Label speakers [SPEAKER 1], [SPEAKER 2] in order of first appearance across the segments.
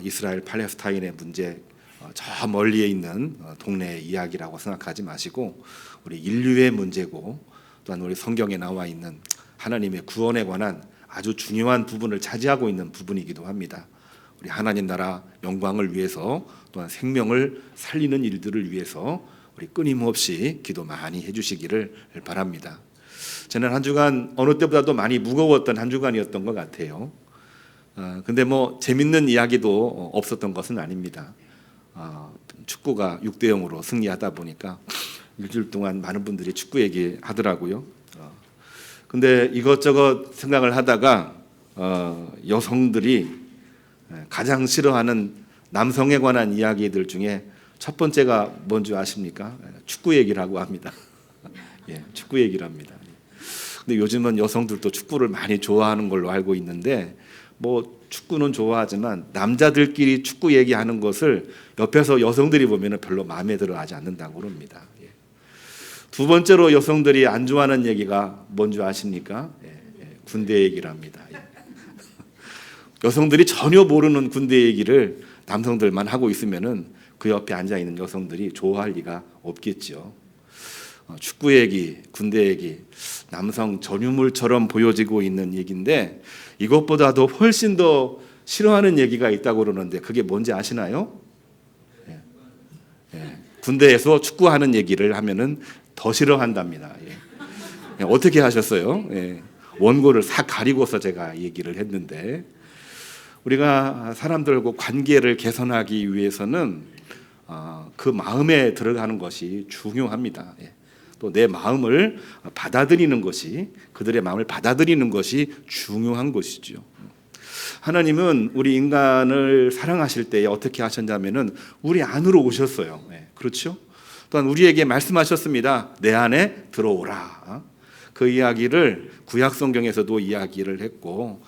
[SPEAKER 1] 이스라엘 팔레스타인의 문제, 저 멀리에 있는 동네의 이야기라고 생각하지 마시고 우리 인류의 문제고, 또한 우리 성경에 나와 있는 하나님의 구원에 관한 아주 중요한 부분을 차지하고 있는 부분이기도 합니다. 우리 하나님 나라 영광을 위해서, 또한 생명을 살리는 일들을 위해서 우리 끊임없이 기도 많이 해주시기를 바랍니다. 저는 한 주간 어느 때보다도 많이 무거웠던 한 주간이었던 것 같아요. 근데 뭐 재밌는 이야기도 없었던 것은 아닙니다. 축구가 6대0으로 승리하다 보니까 일주일 동안 많은 분들이 축구 얘기하더라고요. 근데 이것저것 생각을 하다가 여성들이 가장 싫어하는 남성에 관한 이야기들 중에 첫 번째가 뭔지 아십니까? 축구 얘기를 하고 합니다. 예, 축구 얘기를 합니다. 근데 요즘은 여성들도 축구를 많이 좋아하는 걸로 알고 있는데, 뭐 축구는 좋아하지만 남자들끼리 축구 얘기하는 것을 옆에서 여성들이 보면 별로 마음에 들어하지 않는다고 그럽니다. 예. 두 번째로 여성들이 안 좋아하는 얘기가 뭔지 아십니까? 군대 얘기를 합니다. 예. 여성들이 전혀 모르는 군대 얘기를 남성들만 하고 있으면은 그 옆에 앉아 있는 여성들이 좋아할 리가 없겠죠. 축구 얘기, 군대 얘기, 남성 전유물처럼 보여지고 있는 얘기인데, 이것보다도 훨씬 더 싫어하는 얘기가 있다고 그러는데 그게 뭔지 아시나요? 군대에서 축구하는 얘기를 하면은 더 싫어한답니다. 어떻게 하셨어요? 원고를 싹 가리고서 제가 얘기를 했는데, 우리가 사람들과 관계를 개선하기 위해서는 그 마음에 들어가는 것이 중요합니다. 또 내 마음을 받아들이는 것이, 그들의 마음을 받아들이는 것이 중요한 것이죠. 하나님은 우리 인간을 사랑하실 때 어떻게 하셨냐면은 우리 안으로 오셨어요. 그렇죠? 또한 우리에게 말씀하셨습니다. 내 안에 들어오라. 그 이야기를 구약 성경에서도 이야기를 했고,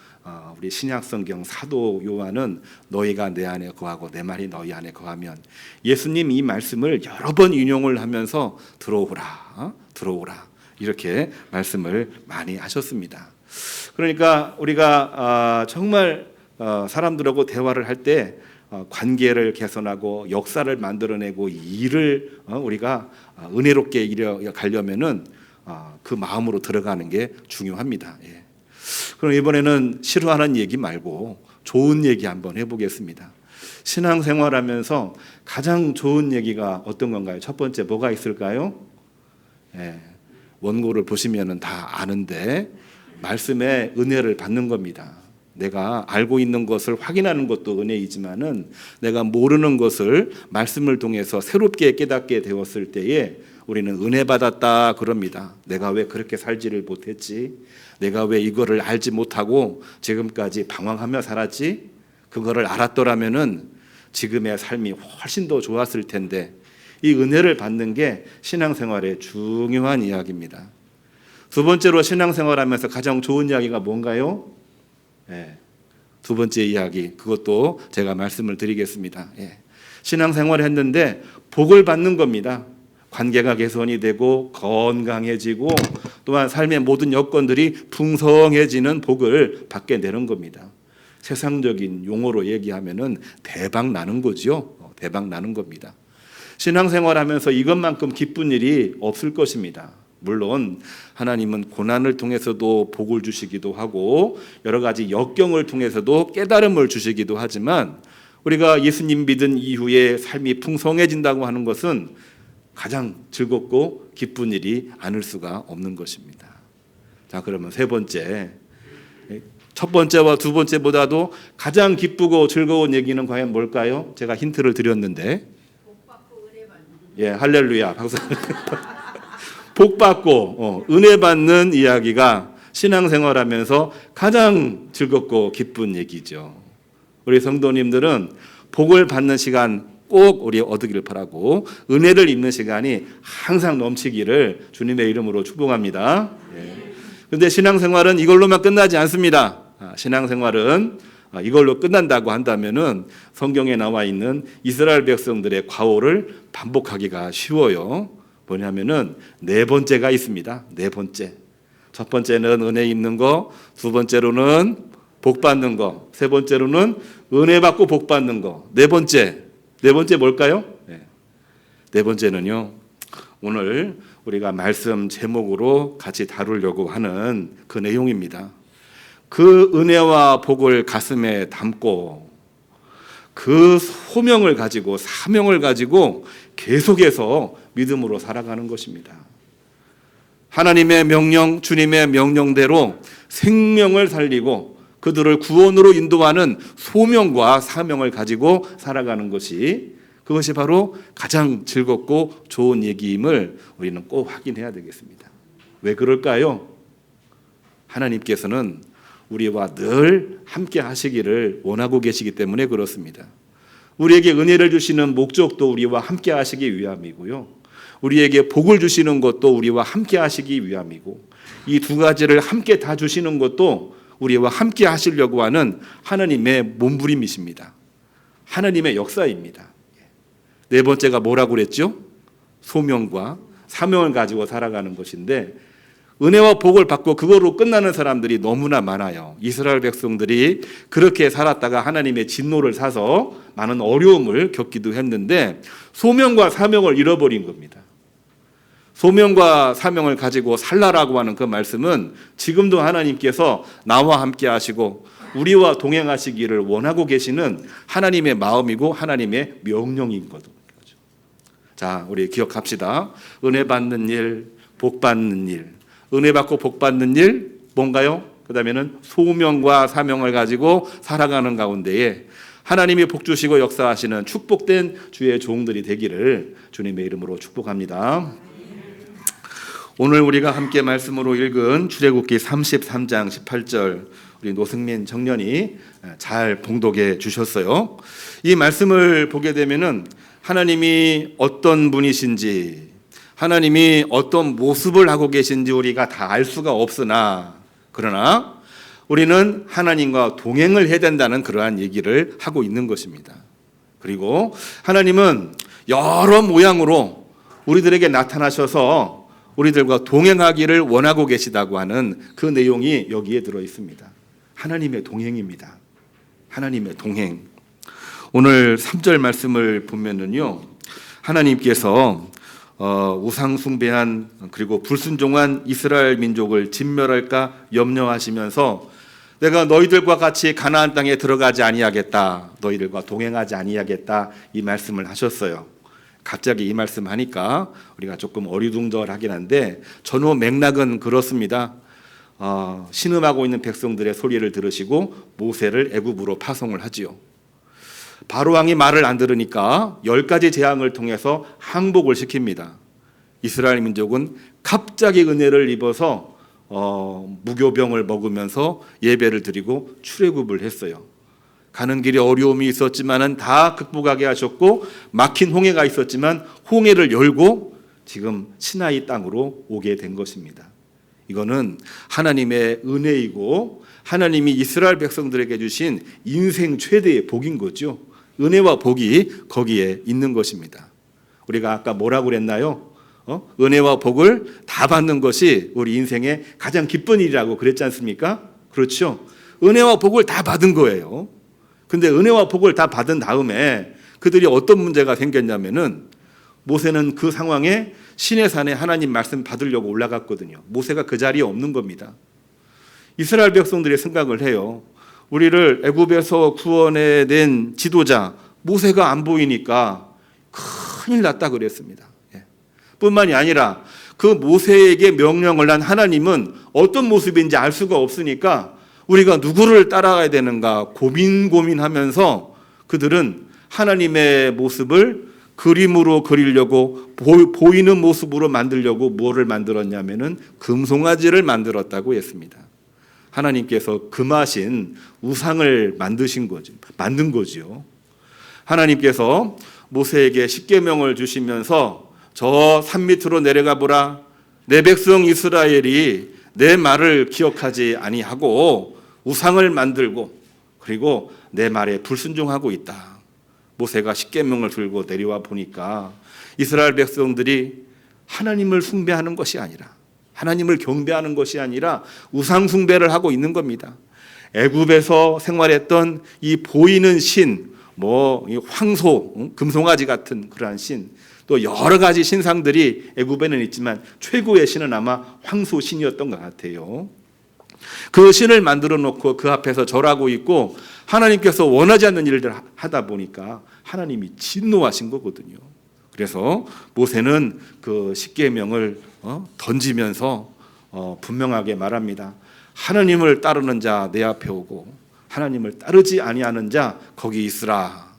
[SPEAKER 1] 우리 신약 성경 사도 요한은 너희가 내 안에 거하고 내 말이 너희 안에 거하면, 예수님 이 말씀을 여러 번 인용을 하면서 들어오라, 들어오라 이렇게 말씀을 많이 하셨습니다. 그러니까 우리가 정말 사람들하고 대화를 할 때 관계를 개선하고 역사를 만들어내고 일을 우리가 은혜롭게 이뤄가려면은 그 마음으로 들어가는 게 중요합니다. 그럼 이번에는 싫어하는 얘기 말고 좋은 얘기 한번 해보겠습니다. 신앙생활하면서 가장 좋은 얘기가 어떤 건가요? 첫 번째 뭐가 있을까요? 원고를 보시면 다 아는데, 말씀에 은혜를 받는 겁니다. 내가 알고 있는 것을 확인하는 것도 은혜이지만은 내가 모르는 것을 말씀을 통해서 새롭게 깨닫게 되었을 때에 우리는 은혜 받았다 그럽니다. 내가 왜 그렇게 살지를 못했지? 내가 왜 이거를 알지 못하고 지금까지 방황하며 살았지? 그거를 알았더라면은 지금의 삶이 훨씬 더 좋았을 텐데, 이 은혜를 받는 게 신앙생활의 중요한 이야기입니다. 두 번째로 신앙생활하면서 가장 좋은 이야기가 뭔가요? 두 번째 이야기, 그것도 제가 말씀을 드리겠습니다. 신앙생활을 했는데 복을 받는 겁니다. 관계가 개선이 되고 건강해지고, 또한 삶의 모든 여건들이 풍성해지는 복을 받게 되는 겁니다. 세상적인 용어로 얘기하면은 대박 나는 거죠. 대박 나는 겁니다. 신앙생활하면서 이것만큼 기쁜 일이 없을 것입니다. 물론 하나님은 고난을 통해서도 복을 주시기도 하고 여러 가지 역경을 통해서도 깨달음을 주시기도 하지만, 우리가 예수님 믿은 이후에 삶이 풍성해진다고 하는 것은 가장 즐겁고 기쁜 일이 아닐 수가 없는 것입니다. 자, 그러면 세 번째, 첫 번째와 두 번째보다도 가장 기쁘고 즐거운 얘기는 과연 뭘까요? 제가 힌트를 드렸는데, 할렐루야, 박수. 복 받고 은혜 받는 이야기가 신앙생활하면서 가장 즐겁고 기쁜 얘기죠. 우리 성도님들은 복을 받는 시간 꼭 우리 얻으기를 바라고, 은혜를 입는 시간이 항상 넘치기를 주님의 이름으로 축복합니다. 그런데 신앙생활은 이걸로만 끝나지 않습니다. 신앙생활은 이걸로 끝난다고 한다면은 성경에 나와 있는 이스라엘 백성들의 과오를 반복하기가 쉬워요. 뭐냐면은 네 번째가 있습니다. 네 번째. 첫 번째는 은혜 입는 거, 두 번째로는 복 받는 거. 세 번째로는 은혜 받고 복 받는 거. 네 번째 뭘까요? 네 번째는요. 오늘 우리가 말씀 제목으로 같이 다루려고 하는 그 내용입니다. 그 은혜와 복을 가슴에 담고 그 소명을 가지고 사명을 가지고 계속해서 믿음으로 살아가는 것입니다. 하나님의 명령, 주님의 명령대로 생명을 살리고 그들을 구원으로 인도하는 소명과 사명을 가지고 살아가는 것이, 그것이 바로 가장 즐겁고 좋은 얘기임을 우리는 꼭 확인해야 되겠습니다. 왜 그럴까요? 하나님께서는 우리와 늘 함께 하시기를 원하고 계시기 때문에 그렇습니다. 우리에게 은혜를 주시는 목적도 우리와 함께 하시기 위함이고요. 우리에게 복을 주시는 것도 우리와 함께 하시기 위함이고, 이 두 가지를 함께 다 주시는 것도 우리와 함께 하시려고 하는 하나님의 몸부림이십니다. 하나님의 역사입니다. 네 번째가 뭐라고 그랬죠? 소명과 사명을 가지고 살아가는 것인데, 은혜와 복을 받고 그거로 끝나는 사람들이 너무나 많아요. 이스라엘 백성들이 그렇게 살았다가 하나님의 진노를 사서 많은 어려움을 겪기도 했는데 소명과 사명을 잃어버린 겁니다. 소명과 사명을 가지고 살라라고 하는 그 말씀은 지금도 하나님께서 나와 함께 하시고 우리와 동행하시기를 원하고 계시는 하나님의 마음이고 하나님의 명령인 거죠. 자, 우리 기억합시다. 은혜 받는 일, 복 받는 일. 은혜 받고 복 받는 일 뭔가요? 그 다음에는 소명과 사명을 가지고 살아가는 가운데에 하나님이 복 주시고 역사하시는 축복된 주의 종들이 되기를 주님의 이름으로 축복합니다. 오늘 우리가 함께 말씀으로 읽은 출애굽기 33장 18절 우리 노승민 청년이 잘 봉독해 주셨어요. 이 말씀을 보게 되면은 하나님이 어떤 분이신지, 하나님이 어떤 모습을 하고 계신지 우리가 다 알 수가 없으나, 그러나 우리는 하나님과 동행을 해야 된다는 그러한 얘기를 하고 있는 것입니다. 그리고 하나님은 여러 모양으로 우리들에게 나타나셔서 우리들과 동행하기를 원하고 계시다고 하는 그 내용이 여기에 들어 있습니다. 하나님의 동행입니다. 하나님의 동행. 오늘 3절 말씀을 보면은요, 하나님께서 우상 숭배한 그리고 불순종한 이스라엘 민족을 진멸할까 염려하시면서 내가 너희들과 같이 가나안 땅에 들어가지 아니하겠다, 너희들과 동행하지 아니하겠다, 이 말씀을 하셨어요. 갑자기 이 말씀 하니까 우리가 조금 어리둥절하긴 한데 전후 맥락은 그렇습니다. 신음하고 있는 백성들의 소리를 들으시고 모세를 애굽으로 파송을 하지요. 바로왕이 말을 안 들으니까 10가지 재앙을 통해서 항복을 시킵니다. 이스라엘 민족은 갑자기 은혜를 입어서 무교병을 먹으면서 예배를 드리고 출애굽을 했어요. 가는 길에 어려움이 있었지만은 다 극복하게 하셨고, 막힌 홍해가 있었지만 홍해를 열고 지금 시나이 땅으로 오게 된 것입니다. 이거는 하나님의 은혜이고 하나님이 이스라엘 백성들에게 주신 인생 최대의 복인 거죠. 은혜와 복이 거기에 있는 것입니다. 우리가 아까 뭐라고 그랬나요? 은혜와 복을 다 받는 것이 우리 인생의 가장 기쁜 일이라고 그랬지 않습니까? 그렇죠. 은혜와 복을 다 받은 거예요. 근데 은혜와 복을 다 받은 다음에 그들이 어떤 문제가 생겼냐면은, 모세는 그 상황에 시내산에 하나님 말씀 받으려고 올라갔거든요. 모세가 그 자리에 없는 겁니다. 이스라엘 백성들이 생각을 해요. 우리를 애굽에서 구원해낸 지도자 모세가 안 보이니까 큰일 났다 그랬습니다. 뿐만이 아니라 그 모세에게 명령을 한 하나님은 어떤 모습인지 알 수가 없으니까 우리가 누구를 따라가야 되는가 고민하면서 그들은 하나님의 모습을 그림으로 그리려고 보이는 모습으로 만들려고 뭐를 만들었냐면은 금송아지를 만들었다고 했습니다. 하나님께서 금하신 우상을 만든 거죠. 하나님께서 모세에게 십계명을 주시면서 저 산 밑으로 내려가 보라. 내 백성 이스라엘이 내 말을 기억하지 아니하고 우상을 만들고 그리고 내 말에 불순종하고 있다. 모세가 십계명을 들고 내려와 보니까 이스라엘 백성들이 하나님을 숭배하는 것이 아니라, 하나님을 경배하는 것이 아니라 우상 숭배를 하고 있는 겁니다. 애굽에서 생활했던 이 보이는 신, 이 황소, 금송아지 같은 그러한 신, 또 여러 가지 신상들이 애굽에는 있지만 최고의 신은 아마 황소 신이었던 것 같아요. 그 신을 만들어 놓고 그 앞에서 절하고 있고 하나님께서 원하지 않는 일들을 하다 보니까 하나님이 진노하신 거거든요. 그래서 모세는 그 십계명을 던지면서 분명하게 말합니다. 하나님을 따르는 자 내 앞에 오고 하나님을 따르지 아니하는 자 거기 있으라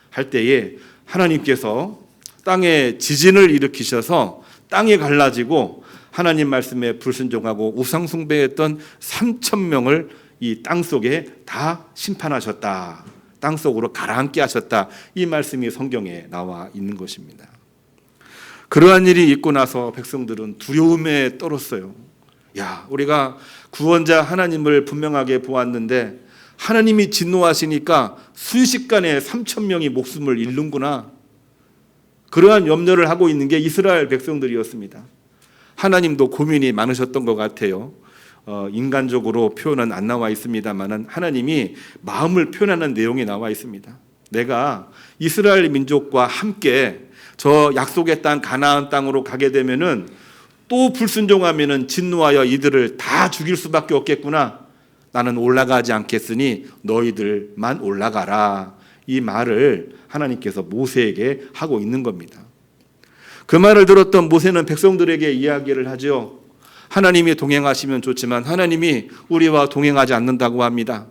[SPEAKER 1] 할 때에 하나님께서 땅에 지진을 일으키셔서 땅이 갈라지고 하나님 말씀에 불순종하고 우상 숭배했던 3,000명을 이 땅 속에 다 심판하셨다. 땅 속으로 가라앉게 하셨다. 이 말씀이 성경에 나와 있는 것입니다. 그러한 일이 있고 나서 백성들은 두려움에 떨었어요. 우리가 구원자 하나님을 분명하게 보았는데 하나님이 진노하시니까 순식간에 3,000명이 목숨을 잃는구나. 그러한 염려를 하고 있는 게 이스라엘 백성들이었습니다. 하나님도 고민이 많으셨던 것 같아요. 인간적으로 표현은 안 나와 있습니다만 하나님이 마음을 표현하는 내용이 나와 있습니다. 내가 이스라엘 민족과 함께 저 약속의 땅 가나안 땅으로 가게 되면은 또 불순종하면은 진노하여 이들을 다 죽일 수밖에 없겠구나. 나는 올라가지 않겠으니 너희들만 올라가라. 이 말을 하나님께서 모세에게 하고 있는 겁니다. 그 말을 들었던 모세는 백성들에게 이야기를 하죠. 하나님이 동행하시면 좋지만 하나님이 우리와 동행하지 않는다고 합니다.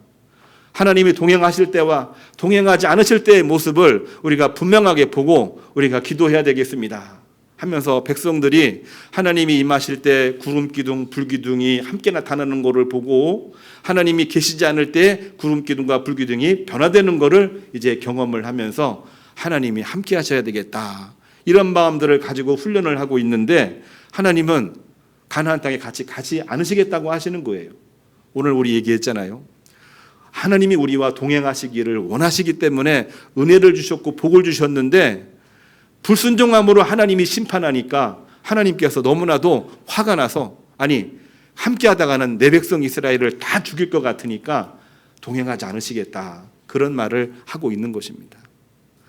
[SPEAKER 1] 하나님이 동행하실 때와 동행하지 않으실 때의 모습을 우리가 분명하게 보고 우리가 기도해야 되겠습니다 하면서 백성들이 하나님이 임하실 때 구름기둥, 불기둥이 함께 나타나는 것을 보고 하나님이 계시지 않을 때 구름기둥과 불기둥이 변화되는 것을 이제 경험을 하면서 하나님이 함께 하셔야 되겠다. 이런 마음들을 가지고 훈련을 하고 있는데 하나님은 가나안 땅에 같이 가지 않으시겠다고 하시는 거예요. 오늘 우리 얘기했잖아요. 하나님이 우리와 동행하시기를 원하시기 때문에 은혜를 주셨고 복을 주셨는데 불순종함으로 하나님이 심판하니까 하나님께서 너무나도 화가 나서 함께 하다가는 내 백성 이스라엘을 다 죽일 것 같으니까 동행하지 않으시겠다. 그런 말을 하고 있는 것입니다.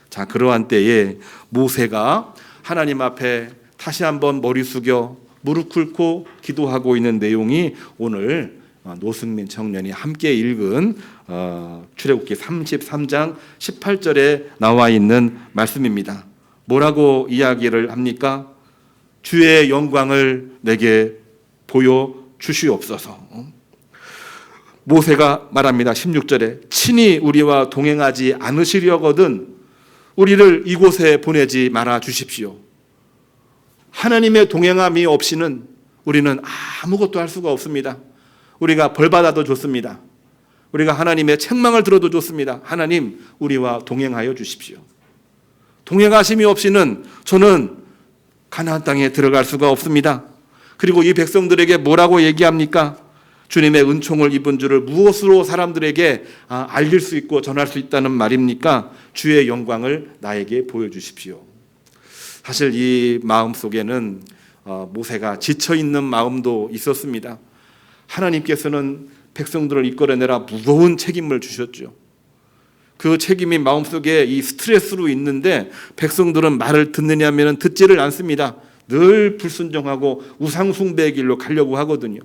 [SPEAKER 1] 자, 그러한 때에 모세가 하나님 앞에 다시 한번 머리 숙여 무릎 꿇고 기도하고 있는 내용이 오늘 노승민 청년이 함께 읽은 출애굽기 33장 18절에 나와 있는 말씀입니다. 뭐라고 이야기를 합니까? 주의 영광을 내게 보여주시옵소서. 모세가 말합니다. 16절에 친히 우리와 동행하지 않으시려거든 우리를 이곳에 보내지 말아 주십시오. 하나님의 동행함이 없이는 우리는 아무것도 할 수가 없습니다. 우리가 벌받아도 좋습니다. 우리가 하나님의 책망을 들어도 좋습니다. 하나님 우리와 동행하여 주십시오. 동행하심이 없이는 저는 가나안 땅에 들어갈 수가 없습니다. 그리고 이 백성들에게 뭐라고 얘기합니까? 주님의 은총을 입은 줄을 무엇으로 사람들에게 알릴 수 있고 전할 수 있다는 말입니까? 주의 영광을 나에게 보여주십시오. 사실 이 마음 속에는 모세가 지쳐있는 마음도 있었습니다. 하나님께서는 백성들을 이끌어내라 무거운 책임을 주셨죠. 그 책임이 마음속에 이 스트레스로 있는데 백성들은 말을 듣느냐면 듣지를 않습니다. 늘 불순종하고 우상숭배의 길로 가려고 하거든요.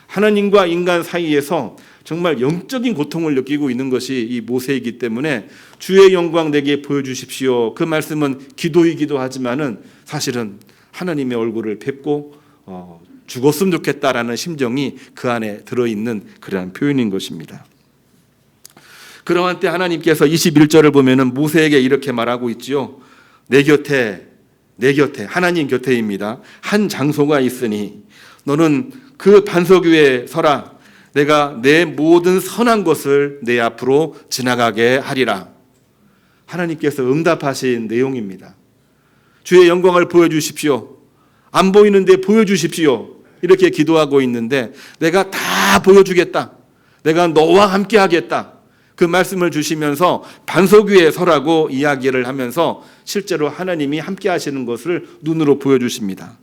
[SPEAKER 1] 하나님과 인간 사이에서 정말 영적인 고통을 느끼고 있는 것이 이 모세이기 때문에 주의 영광 내게 보여주십시오. 그 말씀은 기도이기도 하지만은 사실은 하나님의 얼굴을 뵙고 죽었으면 좋겠다라는 심정이 그 안에 들어있는 그러한 표현인 것입니다. 그러한 때 하나님께서 21절을 보면은 모세에게 이렇게 말하고 있지요. 내 곁에 하나님 곁에입니다. 한 장소가 있으니 너는 그 반석 위에 서라. 내가 내 모든 선한 것을 내 앞으로 지나가게 하리라. 하나님께서 응답하신 내용입니다. 주의 영광을 보여주십시오. 안 보이는데 보여주십시오. 이렇게 기도하고 있는데 내가 다 보여주겠다. 내가 너와 함께 하겠다. 그 말씀을 주시면서 반석 위에 서라고 이야기를 하면서 실제로 하나님이 함께 하시는 것을 눈으로 보여주십니다.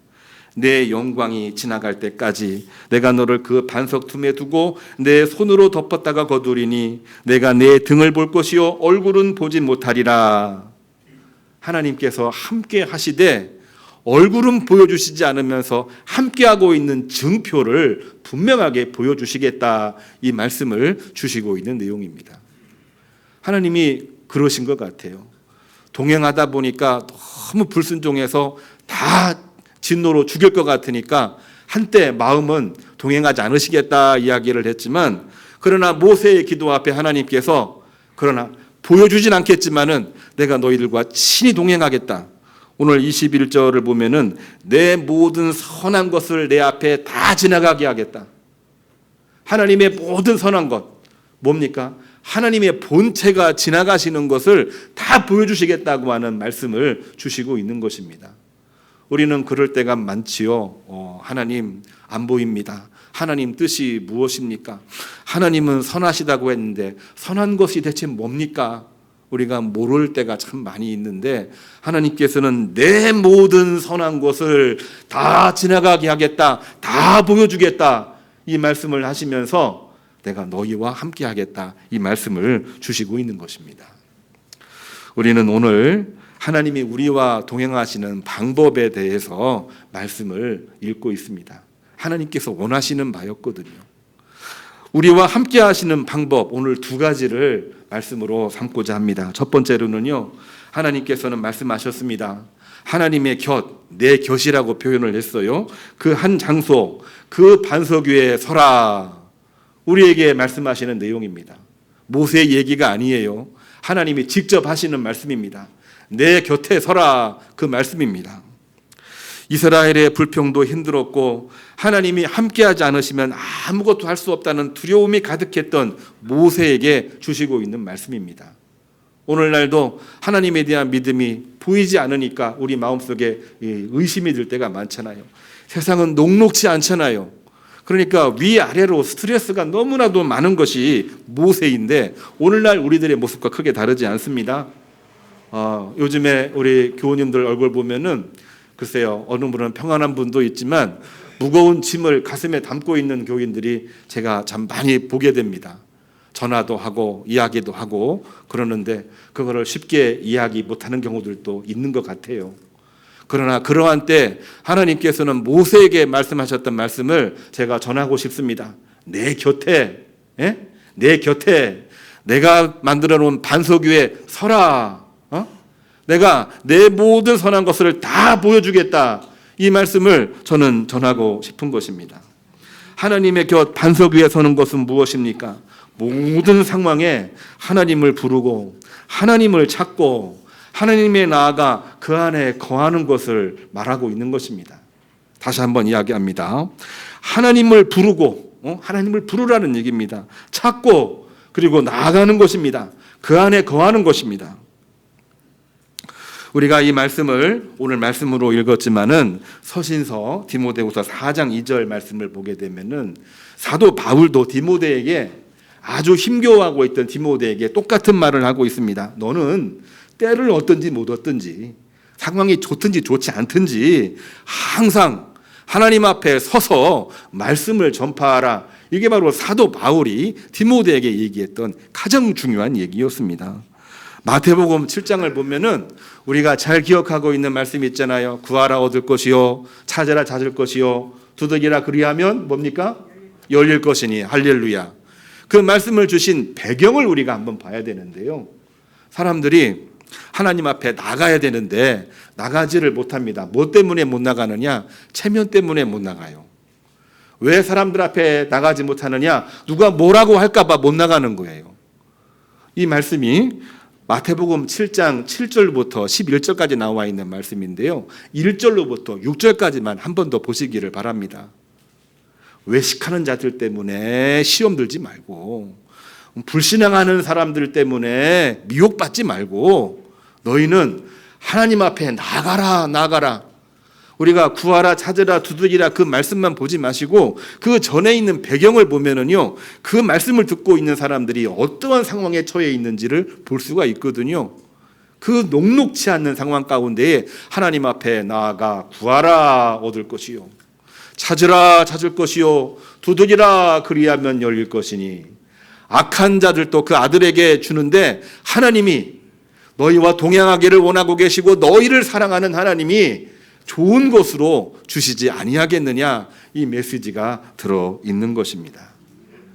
[SPEAKER 1] 내 영광이 지나갈 때까지 내가 너를 그 반석 틈에 두고 내 손으로 덮었다가 거두리니 내가 내 등을 볼 것이요 얼굴은 보지 못하리라. 하나님께서 함께 하시되 얼굴은 보여주시지 않으면서 함께하고 있는 증표를 분명하게 보여주시겠다, 이 말씀을 주시고 있는 내용입니다. 하나님이 그러신 것 같아요. 동행하다 보니까 너무 불순종해서 다 진노로 죽일 것 같으니까 한때 마음은 동행하지 않으시겠다 이야기를 했지만, 그러나 모세의 기도 앞에 하나님께서 그러나 보여주진 않겠지만은 내가 너희들과 친히 동행하겠다. 오늘 21절을 보면은 내 모든 선한 것을 내 앞에 다 지나가게 하겠다. 하나님의 모든 선한 것 뭡니까? 하나님의 본체가 지나가시는 것을 다 보여주시겠다고 하는 말씀을 주시고 있는 것입니다. 우리는 그럴 때가 많지요. 하나님 안 보입니다. 하나님 뜻이 무엇입니까? 하나님은 선하시다고 했는데 선한 것이 대체 뭡니까? 우리가 모를 때가 참 많이 있는데, 하나님께서는 내 모든 선한 것을 다 지나가게 하겠다, 다 보여주겠다, 이 말씀을 하시면서 내가 너희와 함께 하겠다, 이 말씀을 주시고 있는 것입니다. 우리는 오늘 하나님이 우리와 동행하시는 방법에 대해서 말씀을 읽고 있습니다. 하나님께서 원하시는 바였거든요. 우리와 함께 하시는 방법, 오늘 두 가지를 말씀으로 삼고자 합니다. 첫 번째로는요, 하나님께서는 말씀하셨습니다. 하나님의 곁, 내 곁이라고 표현을 했어요. 그 한 장소, 그 반석 위에 서라, 우리에게 말씀하시는 내용입니다. 모세의 얘기가 아니에요. 하나님이 직접 하시는 말씀입니다. 내 곁에 서라, 그 말씀입니다. 이스라엘의 불평도 힘들었고 하나님이 함께하지 않으시면 아무것도 할 수 없다는 두려움이 가득했던 모세에게 주시고 있는 말씀입니다. 오늘날도 하나님에 대한 믿음이 보이지 않으니까 우리 마음속에 의심이 들 때가 많잖아요. 세상은 녹록지 않잖아요. 그러니까 위아래로 스트레스가 너무나도 많은 것이 모세인데, 오늘날 우리들의 모습과 크게 다르지 않습니다. 요즘에 우리 교우님들 얼굴 보면은 글쎄요, 어느 분은 평안한 분도 있지만 무거운 짐을 가슴에 담고 있는 교인들이 제가 참 많이 보게 됩니다. 전화도 하고 이야기도 하고 그러는데 그거를 쉽게 이야기 못하는 경우들도 있는 것 같아요. 그러나 그러한 때 하나님께서는 모세에게 말씀하셨던 말씀을 제가 전하고 싶습니다. 내 곁에, 내 곁에 내가 만들어 놓은 반석 위에 서라. 내가 내 모든 선한 것을 다 보여주겠다, 이 말씀을 저는 전하고 싶은 것입니다. 하나님의 곁 반석 위에 서는 것은 무엇입니까? 모든 상황에 하나님을 부르고 하나님을 찾고 하나님에 나아가 그 안에 거하는 것을 말하고 있는 것입니다. 다시 한번 이야기합니다. 하나님을 부르고, 하나님을 부르라는 얘기입니다. 찾고 그리고 나아가는 것입니다. 그 안에 거하는 것입니다. 우리가 이 말씀을 오늘 말씀으로 읽었지만은 서신서 디모데후서 4장 2절 말씀을 보게 되면은 사도 바울도 디모데에게, 아주 힘겨워하고 있던 디모데에게 똑같은 말을 하고 있습니다. 너는 때를 얻든지 못 얻든지, 상황이 좋든지 좋지 않든지 항상 하나님 앞에 서서 말씀을 전파하라. 이게 바로 사도 바울이 디모데에게 얘기했던 가장 중요한 얘기였습니다. 마태복음 7장을 보면은 우리가 잘 기억하고 있는 말씀이 있잖아요. 구하라 얻을 것이요, 찾으라 찾을 것이요, 두드리라 그리하면 뭡니까? 열릴 것이니. 할렐루야. 그 말씀을 주신 배경을 우리가 한번 봐야 되는데요. 사람들이 하나님 앞에 나가야 되는데 나가지를 못합니다. 뭐 때문에 못 나가느냐? 체면 때문에 못 나가요. 왜 사람들 앞에 나가지 못하느냐? 누가 뭐라고 할까 봐 못 나가는 거예요. 이 말씀이 마태복음 7장 7절부터 11절까지 나와 있는 말씀인데요. 1절로부터 6절까지만 한 번 더 보시기를 바랍니다. 외식하는 자들 때문에 시험 들지 말고, 불신앙하는 사람들 때문에 미혹받지 말고, 너희는 하나님 앞에 나가라. 우리가 구하라 찾으라 두드리라 그 말씀만 보지 마시고 그 전에 있는 배경을 보면은요, 그 말씀을 듣고 있는 사람들이 어떠한 상황에 처해 있는지를 볼 수가 있거든요. 그 녹록치 않는 상황 가운데에 하나님 앞에 나아가 구하라 얻을 것이요, 찾으라 찾을 것이요, 두드리라 그리하면 열릴 것이니, 악한 자들도 그 아들에게 주는데 하나님이 너희와 동행하기를 원하고 계시고 너희를 사랑하는 하나님이 좋은 것으로 주시지 아니하겠느냐, 이 메시지가 들어있는 것입니다.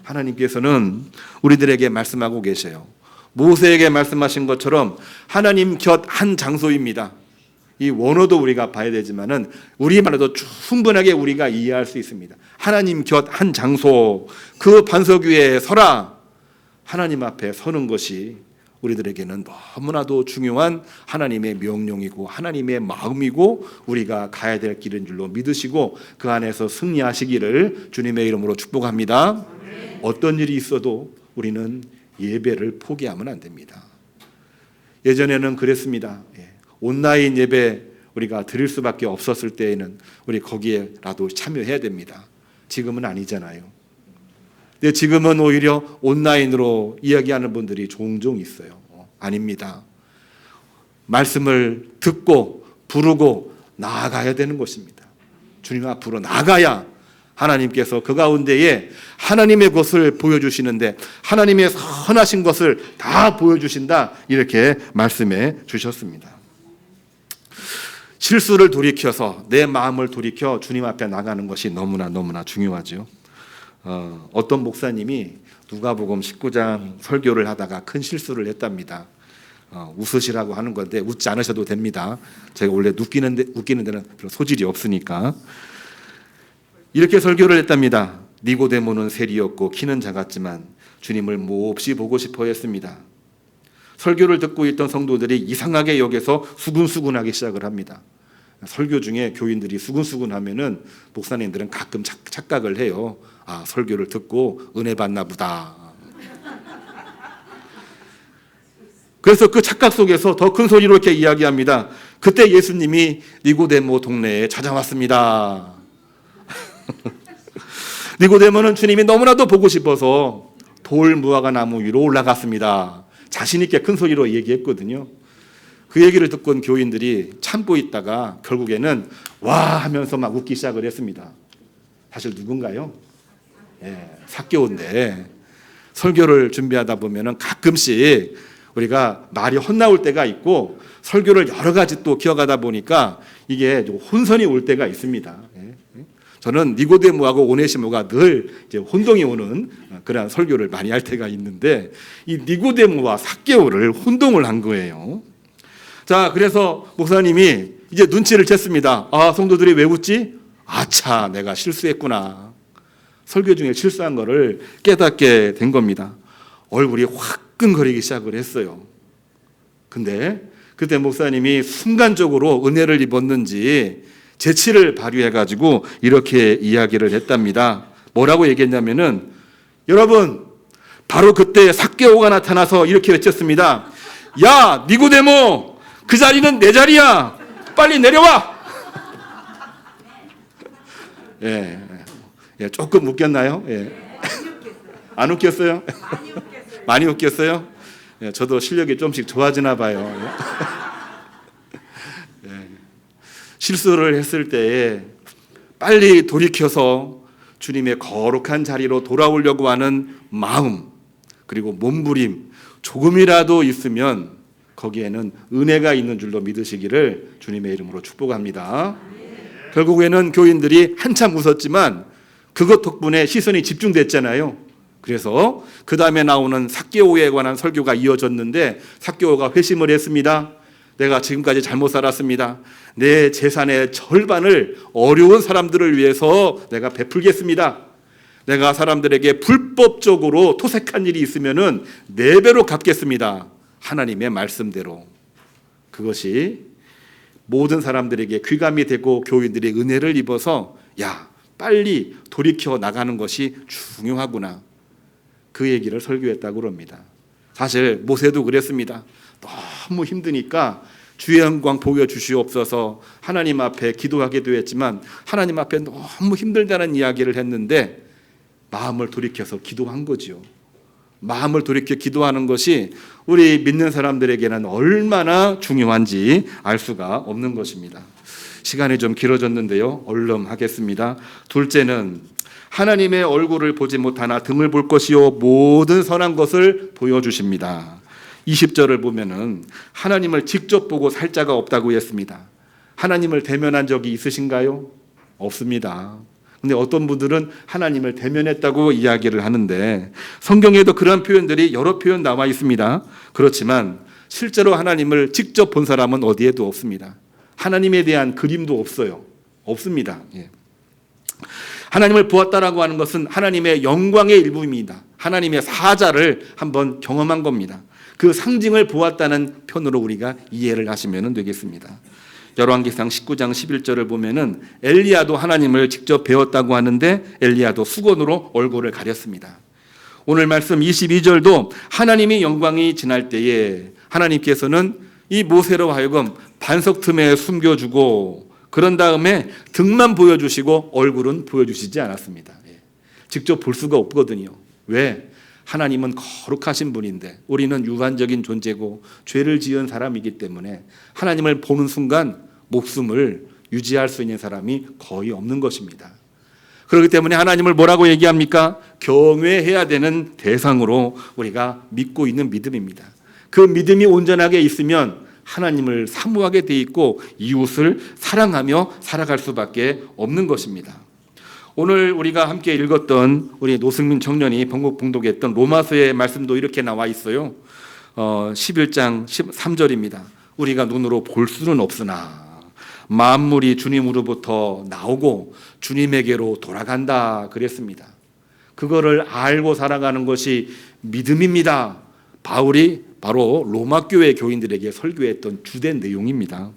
[SPEAKER 1] 하나님께서는 우리들에게 말씀하고 계세요. 모세에게 말씀하신 것처럼 하나님 곁 한 장소입니다. 이 원어도 우리가 봐야 되지만은 우리말로도 충분하게 우리가 이해할 수 있습니다. 하나님 곁 한 장소, 그 반석 위에 서라. 하나님 앞에 서는 것이 우리들에게는 너무나도 중요한 하나님의 명령이고 하나님의 마음이고 우리가 가야 될 길인 줄로 믿으시고 그 안에서 승리하시기를 주님의 이름으로 축복합니다. 어떤 일이 있어도 우리는 예배를 포기하면 안 됩니다. 예전에는 그랬습니다. 온라인 예배 우리가 드릴 수밖에 없었을 때에는 우리 거기에라도 참여해야 됩니다. 지금은 아니잖아요. 근데 지금은 오히려 온라인으로 이야기하는 분들이 종종 있어요. 아닙니다. 말씀을 듣고 부르고 나아가야 되는 것입니다. 주님 앞으로 나아가야 하나님께서 그 가운데에 하나님의 것을 보여주시는데 하나님의 선하신 것을 다 보여주신다, 이렇게 말씀해 주셨습니다. 실수를 돌이켜서 내 마음을 돌이켜 주님 앞에 나가는 것이 너무나 중요하죠. 어떤 목사님이 누가복음 19장 설교를 하다가 큰 실수를 했답니다. 웃으시라고 하는 건데 웃지 않으셔도 됩니다. 제가 원래 웃기는 데는 별로 소질이 없으니까. 이렇게 설교를 했답니다. 니고데모는 세리였고 키는 작았지만 주님을 몹시 보고 싶어 했습니다. 설교를 듣고 있던 성도들이 이상하게 여기서 수근수근하기 시작을 합니다. 설교 중에 교인들이 수근수근하면은 목사님들은 가끔 착각을 해요. 아, 설교를 듣고 은혜 받나 보다. 그래서 그 착각 속에서 더 큰 소리로 이렇게 이야기합니다. 그때 예수님이 니고데모 동네에 찾아왔습니다. 니고데모는 주님이 너무나도 보고 싶어서 돌 무화과 나무 위로 올라갔습니다. 자신 있게 큰 소리로 얘기했거든요. 그 얘기를 듣고 온 교인들이 참고 있다가 결국에는 와 하면서 막 웃기 시작을 했습니다. 사실 누군가요? 삭개오인데 설교를 준비하다 보면은 가끔씩 우리가 말이 헛나올 때가 있고 설교를 여러 가지 또 기억하다 보니까 이게 좀 혼선이 올 때가 있습니다. 저는 니고데모하고 오네시모가 늘 이제 혼동이 오는 그런 설교를 많이 할 때가 있는데 이 니고데모와 삭개오를 혼동을 한 거예요. 자, 그래서 목사님이 이제 눈치를 챘습니다. 아, 성도들이 왜 웃지? 아차, 내가 실수했구나. 설교 중에 실수한 거를 깨닫게 된 겁니다. 얼굴이 화끈거리기 시작을 했어요. 근데 그때 목사님이 순간적으로 은혜를 입었는지 재치를 발휘해가지고 이렇게 이야기를 했답니다. 뭐라고 얘기했냐면은, 여러분, 바로 그때 삭개오가 나타나서 이렇게 외쳤습니다. 야, 니고데모, 그 자리는 내 자리야. 빨리 내려와. 조금 웃겼나요? 안 웃겼어요? 많이 웃겼어요? 저도 실력이 좀씩 좋아지나 봐요. 실수를 했을 때에 빨리 돌이켜서 주님의 거룩한 자리로 돌아오려고 하는 마음, 그리고 몸부림 조금이라도 있으면 거기에는 은혜가 있는 줄로 믿으시기를 주님의 이름으로 축복합니다. 결국에는 교인들이 한참 웃었지만 그것 덕분에 시선이 집중됐잖아요. 그래서 그 다음에 나오는 삭개오에 관한 설교가 이어졌는데 삭개오가 회심을 했습니다. 내가 지금까지 잘못 살았습니다. 내 재산의 절반을 어려운 사람들을 위해서 내가 베풀겠습니다. 내가 사람들에게 불법적으로 토색한 일이 있으면은 4배로 갚겠습니다. 하나님의 말씀대로. 그것이 모든 사람들에게 귀감이 되고 교인들이 은혜를 입어서 야, 빨리 돌이켜 나가는 것이 중요하구나. 그 얘기를 설교했다고 그럽니다. 사실 모세도 그랬습니다. 너무 힘드니까 주의 영광 보여주시옵소서 하나님 앞에 기도하기도 했지만 하나님 앞에 너무 힘들다는 이야기를 했는데 마음을 돌이켜서 기도한 거죠. 마음을 돌이켜 기도하는 것이 우리 믿는 사람들에게는 얼마나 중요한지 알 수가 없는 것입니다. 시간이 좀 길어졌는데요. 얼른 하겠습니다. 둘째는 하나님의 얼굴을 보지 못하나 등을 볼 것이요 모든 선한 것을 보여주십니다. 20절을 보면은 하나님을 직접 보고 살 자가 없다고 했습니다. 하나님을 대면한 적이 있으신가요? 없습니다. 근데 어떤 분들은 하나님을 대면했다고 이야기를 하는데 성경에도 그런 표현들이 여러 표현 나와 있습니다. 그렇지만 실제로 하나님을 직접 본 사람은 어디에도 없습니다. 하나님에 대한 그림도 없어요. 없습니다. 예. 하나님을 보았다라고 하는 것은 하나님의 영광의 일부입니다. 하나님의 사자를 한번 경험한 겁니다. 그 상징을 보았다는 편으로 우리가 이해를 하시면 되겠습니다. 열왕기상 19장 11절을 보면은 엘리야도 하나님을 직접 배웠다고 하는데 엘리야도 수건으로 얼굴을 가렸습니다. 오늘 말씀 22절도 하나님의 영광이 지날 때에 하나님께서는 이 모세로 하여금 반석 틈에 숨겨주고 그런 다음에 등만 보여주시고 얼굴은 보여주시지 않았습니다. 직접 볼 수가 없거든요. 왜? 하나님은 거룩하신 분인데 우리는 유한적인 존재고 죄를 지은 사람이기 때문에 하나님을 보는 순간 목숨을 유지할 수 있는 사람이 거의 없는 것입니다. 그렇기 때문에 하나님을 뭐라고 얘기합니까? 경외해야 되는 대상으로 우리가 믿고 있는 믿음입니다. 그 믿음이 온전하게 있으면 하나님을 사모하게 돼 있고 이웃을 사랑하며 살아갈 수밖에 없는 것입니다. 오늘 우리가 함께 읽었던 우리 노승민 청년이 번곡봉독했던 로마서의 말씀도 이렇게 나와 있어요. 11장 13절입니다. 우리가 눈으로 볼 수는 없으나 만물이 주님으로부터 나오고 주님에게로 돌아간다 그랬습니다. 그거를 알고 살아가는 것이 믿음입니다. 바울이 바로 로마 교회 교인들에게 설교했던 주된 내용입니다.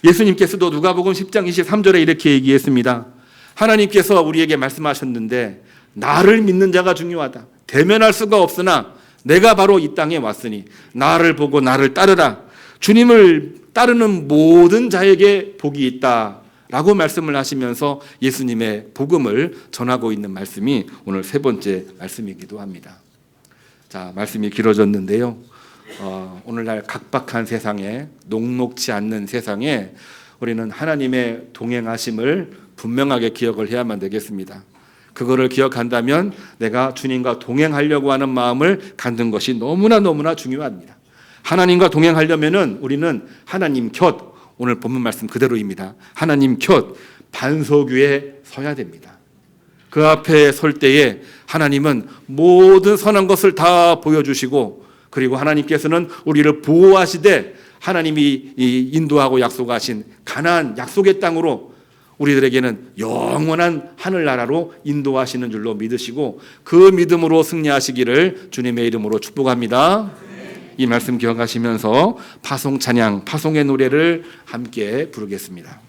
[SPEAKER 1] 예수님께서도 누가복음 10장 23절에 이렇게 얘기했습니다. 하나님께서 우리에게 말씀하셨는데 나를 믿는 자가 중요하다. 대면할 수가 없으나 내가 바로 이 땅에 왔으니 나를 보고 나를 따르라. 주님을 따르는 모든 자에게 복이 있다라고 말씀을 하시면서 예수님의 복음을 전하고 있는 말씀이 오늘 세 번째 말씀이기도 합니다. 자, 말씀이 길어졌는데요. 오늘날 각박한 세상에 녹록지 않는 세상에 우리는 하나님의 동행하심을 분명하게 기억을 해야만 되겠습니다. 그거를 기억한다면 내가 주님과 동행하려고 하는 마음을 갖는 것이 너무나 중요합니다. 하나님과 동행하려면은 우리는 하나님 곁, 오늘 본문 말씀 그대로입니다. 하나님 곁 반석 위에 서야 됩니다. 그 앞에 설 때에 하나님은 모든 선한 것을 다 보여주시고 그리고 하나님께서는 우리를 보호하시되 하나님이 인도하고 약속하신 가나안 약속의 땅으로 우리들에게는 영원한 하늘나라로 인도하시는 줄로 믿으시고 그 믿음으로 승리하시기를 주님의 이름으로 축복합니다. 이 말씀 기억하시면서 파송 찬양, 파송의 노래를 함께 부르겠습니다.